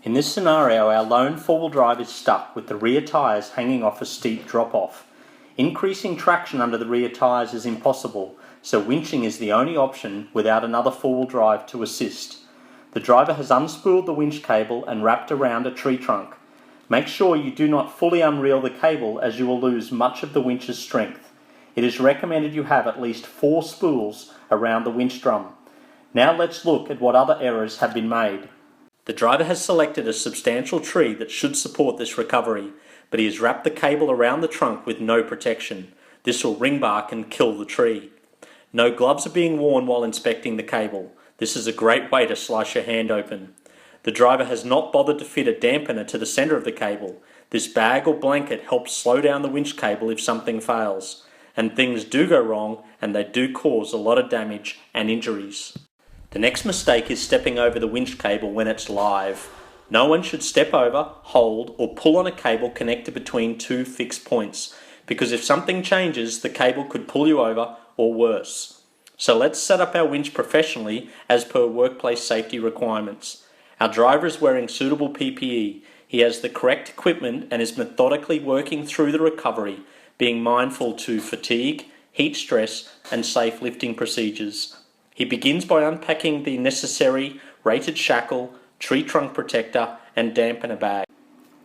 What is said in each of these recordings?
In this scenario, our lone four-wheel drive is stuck with the rear tyres hanging off a steep drop-off. Increasing traction under the rear tyres is impossible, so winching is the only option without another four-wheel drive to assist. The driver has unspooled the winch cable and wrapped around a tree trunk. Make sure you do not fully unreel the cable, as you will lose much of the winch's strength. It is recommended you have at least 4 spools around the winch drum. Now let's look at what other errors have been made. The driver has selected a substantial tree that should support this recovery, but he has wrapped the cable around the trunk with no protection. This will ring bark and kill the tree. No gloves are being worn while inspecting the cable. This is a great way to slice your hand open. The driver has not bothered to fit a dampener to the centre of the cable. This bag or blanket helps slow down the winch cable if something fails. And things do go wrong, and they do cause a lot of damage and injuries. The next mistake is stepping over the winch cable when it's live. No one should step over, hold, or pull on a cable connected between 2 fixed points, because if something changes, the cable could pull you over, or worse. So let's set up our winch professionally as per workplace safety requirements. Our driver is wearing suitable PPE. He has the correct equipment and is methodically working through the recovery, being mindful to fatigue, heat stress, and safe lifting procedures. He begins by unpacking the necessary rated shackle, tree trunk protector, and dampener bag.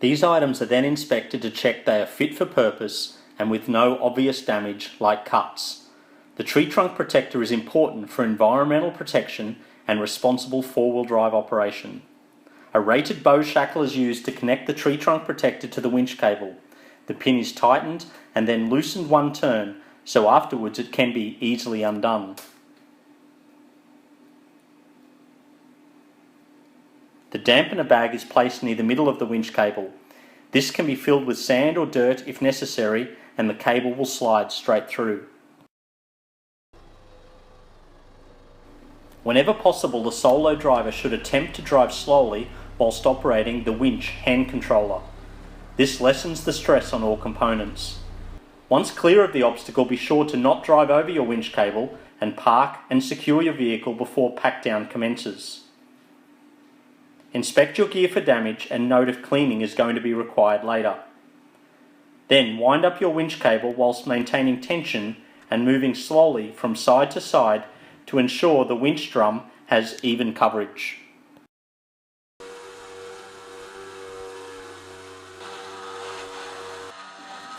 These items are then inspected to check they are fit for purpose and with no obvious damage like cuts. The tree trunk protector is important for environmental protection and responsible four-wheel drive operation. A rated bow shackle is used to connect the tree trunk protector to the winch cable. The pin is tightened and then loosened one turn, so afterwards it can be easily undone. The dampener bag is placed near the middle of the winch cable. This can be filled with sand or dirt if necessary, and the cable will slide straight through. Whenever possible, the solo driver should attempt to drive slowly whilst operating the winch hand controller. This lessens the stress on all components. Once clear of the obstacle, be sure to not drive over your winch cable and park and secure your vehicle before pack down commences. Inspect your gear for damage and note if cleaning is going to be required later. Then wind up your winch cable whilst maintaining tension and moving slowly from side to side to ensure the winch drum has even coverage.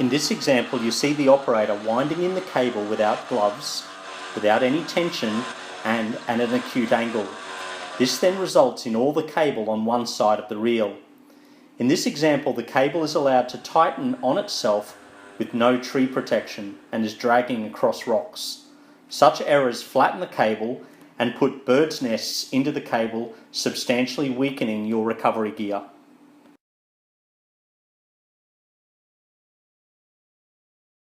In this example, you see the operator winding in the cable without gloves, without any tension, and at an acute angle. This then results in all the cable on one side of the reel. In this example, the cable is allowed to tighten on itself with no tree protection and is dragging across rocks. Such errors flatten the cable and put birds' nests into the cable, substantially weakening your recovery gear.